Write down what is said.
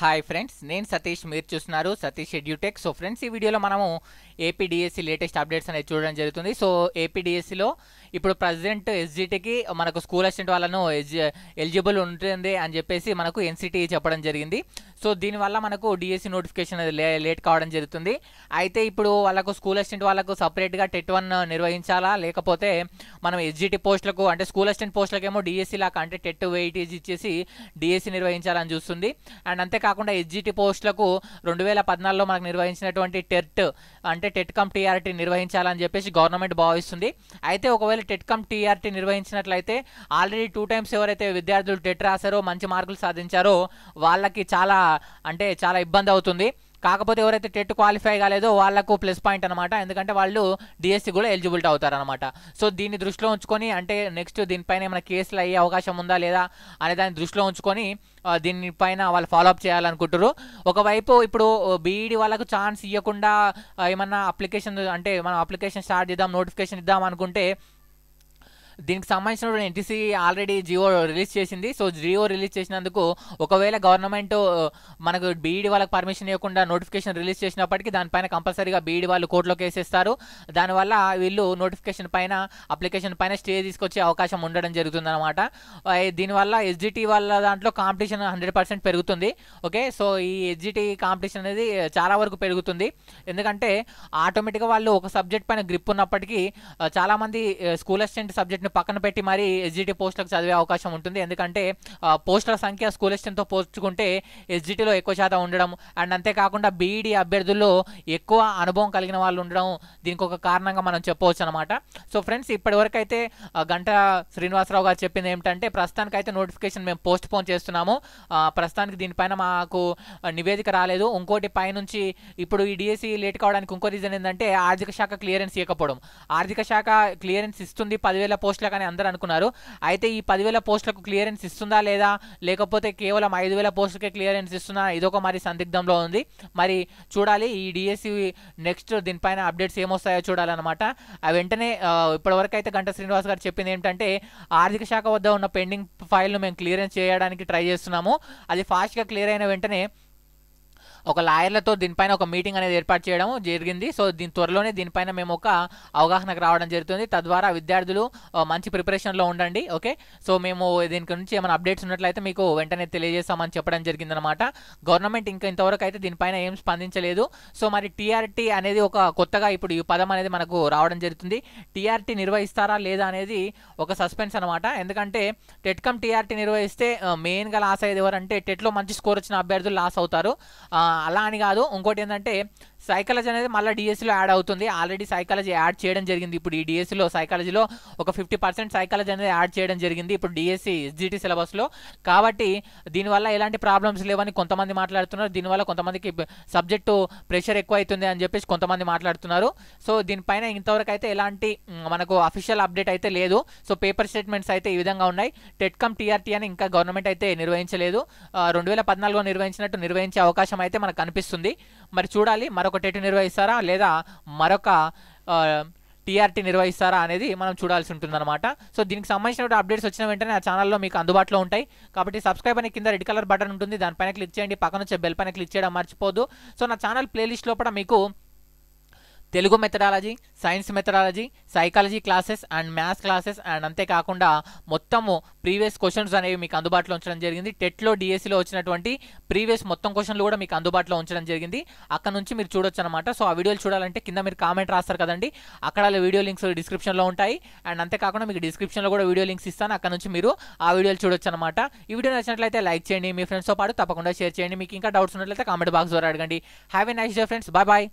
Hi friends, నేను సతీష్. మీరు చూస్తున్నారు సతీష్ ఎడ్యూటెక్. సో ఫ్రెండ్స్, ఈ వీడియోలో మనము ఏపీడిఎస్సి లేటెస్ట్ అప్డేట్స్ అనేది చూడడం జరుగుతుంది. సో ఏపీడిఎస్సిలో ఇప్పుడు ప్రజెంట్ ఎస్జిటికి మనకు స్కూల్ అసిస్టెంట్ వాళ్ళను ఎలిజిబుల్ ఉంటుంది అని చెప్పేసి మనకు ఎన్సిటి చెప్పడం జరిగింది. సో దీనివల్ల మనకు డిఎస్సి నోటిఫికేషన్ లేట్ కావడం జరుగుతుంది. అయితే ఇప్పుడు వాళ్ళకు స్కూల్ అసిస్టెంట్ వాళ్ళకు సపరేట్గా టెట్ 1 నిర్వహించాలా, లేకపోతే మనం ఎస్జిటి పోస్టులకు అంటే స్కూల్ అసిస్టెంట్ పోస్టులకేమో డిఎస్సి లాగా అంటే టెట్ వెయిటేజ్ ఇచ్చేసి డిఎస్సి నిర్వహించాలని చూస్తుంది. అండ్ అంతేకాకుండా ఎస్జిటి పోస్టులకు 2014లో మనకు నిర్వహించినటువంటి టెట్ అంటే టెట్ కమ్ టీఆర్టీ నిర్వహించాలని చెప్పేసి గవర్నమెంట్ భావిస్తుంది. అయితే ఒకవేళ టెట్ కమ్ టీఆర్టీ నిర్వహించినట్లయితే ఆల్రెడీ 2 times ఎవరైతే విద్యార్థులు టెట్ రాశారో, మంచి మార్కులు సాధించారో వాళ్ళకి చాలా ఇబ్బంది అవుతుంది. కాకపోతే ఎవరైతే టెట్ క్వాలిఫై కాలేదో వాళ్ళకు ప్లస్ పాయింట్ అనమాట, ఎందుకంటే వాళ్ళు డిఎస్సి కూడా ఎలిజిబిలిటీ అవుతారనమాట. సో దీన్ని దృష్టిలో ఉంచుకొని అంటే నెక్స్ట్ దీనిపైన ఏమైనా కేసులు అయ్యే అవకాశం ఉందా లేదా అనే దాన్ని దృష్టిలో ఉంచుకొని దీనిపైన వాళ్ళు ఫాలోఅప్ చేయాలనుకుంటారు. ఒకవైపు ఇప్పుడు బీఈడి వాళ్ళకు ఛాన్స్ ఇవ్వకుండా ఏమన్నా అప్లికేషన్ అంటే మనం అప్లికేషన్ స్టార్ట్ చేద్దాం, నోటిఫికేషన్ ఇద్దాం అనుకుంటే దీనికి సంబంధించిన ఎన్టీసీ ఆల్రెడీ జియో రిలీజ్ చేసింది. సో జియో రిలీజ్ చేసినందుకు ఒకవేళ గవర్నమెంట్ మనకు బీఈడి వాళ్ళకి పర్మిషన్ ఇవ్వకుండా నోటిఫికేషన్ రిలీజ్ చేసినప్పటికీ దానిపైన కంపల్సరీగా బీఈడి వాళ్ళు కోర్టులో కేసేస్తారు. దానివల్ల వీళ్ళు నోటిఫికేషన్ పైన అప్లికేషన్ పైన స్టే తీసుకొచ్చే అవకాశం ఉండడం జరుగుతుందన్నమాట. దీనివల్ల ఎస్జిటి వాళ్ళ దాంట్లో కాంపిటీషన్ 100% పెరుగుతుంది. ఓకే, సో ఈ ఎస్జిటి కాంపిటీషన్ అనేది చాలా వరకు పెరుగుతుంది. ఎందుకంటే ఆటోమేటిక్గా వాళ్ళు ఒక సబ్జెక్ట్ పైన గ్రిప్ ఉన్నప్పటికీ చాలామంది స్కూల్ అసిస్టెంట్ సబ్జెక్ట్ పక్కన పెట్టి మరి ఎస్జిటి పోస్టులకు చదివే అవకాశం ఉంటుంది. ఎందుకంటే పోస్టుల సంఖ్య స్కూల్ అసిస్టెంట్తో పోల్చుకుంటే ఎస్జిటిలో ఎక్కువ శాతం ఉండడం, అండ్ అంతేకాకుండా బీఈడి అభ్యర్థుల్లో ఎక్కువ అనుభవం కలిగిన వాళ్ళు ఉండడం దీనికి ఒక కారణంగా మనం చెప్పవచ్చు అనమాట. సో ఫ్రెండ్స్, ఇప్పటివరకు అయితే గంటా శ్రీనివాసరావు గారు చెప్పింది ఏమిటంటే ప్రస్తుతానికైతే నోటిఫికేషన్ మేము పోస్ట్ పోన్ చేస్తున్నాము, ప్రస్తుతానికి దీనిపైన మాకు నివేదిక రాలేదు. ఇంకోటి పైనుంచి ఇప్పుడు ఈ డిఎస్సి లేట్ కావడానికి ఇంకో రీజన్ ఏంటంటే ఆర్థిక శాఖ క్లియరెన్స్ ఇవ్వకపోవడం. ఆర్థిక శాఖ క్లియరెన్స్ ఇస్తుంది 10,000 పోస్టులకు అని అందరూ అనుకున్నారు. అయితే ఈ 10,000 పోస్టులకు క్లియరెన్స్ ఇస్తుందా లేదా, లేకపోతే కేవలం 5,000 పోస్టులకే క్లియరెన్స్ ఇస్తుందా, ఇదొక మరి సందిగ్ధంలో ఉంది. మరి చూడాలి ఈ డిఎస్సి నెక్స్ట్ దీనిపైన అప్డేట్స్ ఏమొస్తాయో చూడాలన్నమాట. వెంటనే ఇప్పటివరకు అయితే గంటా శ్రీనివాస్ గారు చెప్పింది ఏంటంటే ఆర్థిక శాఖ వద్ద ఉన్న పెండింగ్ ఫైల్ను మేము క్లియరెన్స్ చేయడానికి ట్రై చేస్తున్నాము. అది ఫాస్ట్గా క్లియర్ అయిన వెంటనే ఒక లాయర్లతో దీనిపైన ఒక మీటింగ్ అనేది ఏర్పాటు చేయడం జరిగింది. సో త్వరలోనే దీనిపైన మేము ఒక అవగాహనకు రావడం జరుగుతుంది. తద్వారా విద్యార్థులు మంచి ప్రిపరేషన్లో ఉండండి. ఓకే, సో మేము దీని గురించి ఏమైనా అప్డేట్స్ ఉన్నట్లయితే మీకు వెంటనే తెలియజేస్తామని చెప్పడం జరిగిందనమాట. గవర్నమెంట్ ఇంకా ఇంతవరకు అయితే దీనిపైన ఏం స్పందించలేదు. సో మరి టీఆర్టీ అనేది ఒక కొత్తగా ఇప్పుడు ఈ పదం అనేది మనకు రావడం జరుగుతుంది. టీఆర్టీ నిర్వహిస్తారా లేదా అనేది ఒక సస్పెన్స్ అనమాట. ఎందుకంటే టెట్ కమ్ టీఆర్టీ నిర్వహిస్తే మెయిన్గా లాస్ అయ్యేది ఎవరంటే టెట్లో మంచి స్కోర్ వచ్చిన అభ్యర్థులు లాస్ అవుతారు. అలా అని కాదు, ఇంకోటి ఏంటంటే సైకాలజీ అనేది మళ్ళీ డిఎస్సిలో యాడ్ అవుతుంది. ఆల్రెడీ సైకాలజీ యాడ్ చేయడం జరిగింది. ఇప్పుడు ఈ డిఎస్సిలో సైకాలజీలో ఒక 50% సైకాలజీ అనేది యాడ్ చేయడం జరిగింది ఇప్పుడు డిఎస్సి ఎస్జిటి సిలబస్లో. కాబట్టి దీనివల్ల ఎలాంటి ప్రాబ్లమ్స్ లేవని కొంతమంది మాట్లాడుతున్నారు. దీనివల్ల కొంతమందికి సబ్జెక్టు ప్రెషర్ ఎక్కువ అవుతుంది అని చెప్పేసి కొంతమంది మాట్లాడుతున్నారు. సో దీనిపైన ఇంతవరకు అయితే ఎలాంటి మనకు అఫీషియల్ అప్డేట్ అయితే లేదు. సో పేపర్ స్టేట్మెంట్స్ అయితే ఈ విధంగా ఉన్నాయి. టెట్ కమ్ టీఆర్టీ అని ఇంకా గవర్నమెంట్ అయితే నిర్వహించలేదు. 2014లో నిర్వహించినట్టు నిర్వహించే అవకాశం అయితే మనకు కనిపిస్తుంది. మరి చూడాలి మరొక టెట్ నిర్వహిస్తారా లేదా మరొక టీఆర్టీ నిర్వహిస్తారా అనేది మనం చూడాల్సి ఉంటుందన్నమాట. సో దీనికి సంబంధించిన అప్డేట్స్ వచ్చిన వెంటనే ఆ ఛానల్లో మీకు అందుబాటులో ఉంటాయి. కాబట్టి సబ్స్క్రైబ్ అని కింద రెడ్ కలర్ బటన్ ఉంటుంది, దానిపైన క్లిక్ చేయండి. పక్కన వచ్చే బెల్ పైన క్లిక్ చేయడం మర్చిపోదు. సో నా ఛానల్ ప్లేలిస్ట్ లోపల మీకు Telugu methodology, science methodology, psychology classes and maths classes and అంతేకాకుండా మొత్తము ప్రీవియస్ క్వశ్చన్స్ అనేవి మీకు అందుబాటులో ఉంచడం జరిగింది. టెట్లో డిఎస్సిలో వచ్చినటువంటి ప్రీవియస్ మొత్తం క్వశ్చన్లు కూడా మీకు అందుబాటులో ఉంచడం జరిగింది. అక్కడ నుంచి మీరు చూడొచ్చు అనమాట. సో ఆ వీడియోలు చూడాలంటే కింద మీరు కామెంట్ రాస్తారు కదండి, అక్కడ వీడియో లింక్స్ డిస్క్రిప్షన్లో ఉంటాయి. అండ్ అంతేకాకుండా మీకు డిస్క్రిప్షన్లో కూడా వీడియో లింక్స్ ఇస్తాను, అక్కడ నుంచి మీరు ఆ వీడియోలు చూడొచ్చు అనమాట. ఈ వీడియో నచ్చినట్లయితే లైక్ చేయండి, మీ ఫ్రెండ్స్తో పాటు తప్పకుండా షేర్ చేయండి. మీకు ఇంకా డౌట్స్ ఉన్నట్లయితే కామెంట్ బాక్స్ ద్వారా అడగండి. Have a nice day friends, bye bye.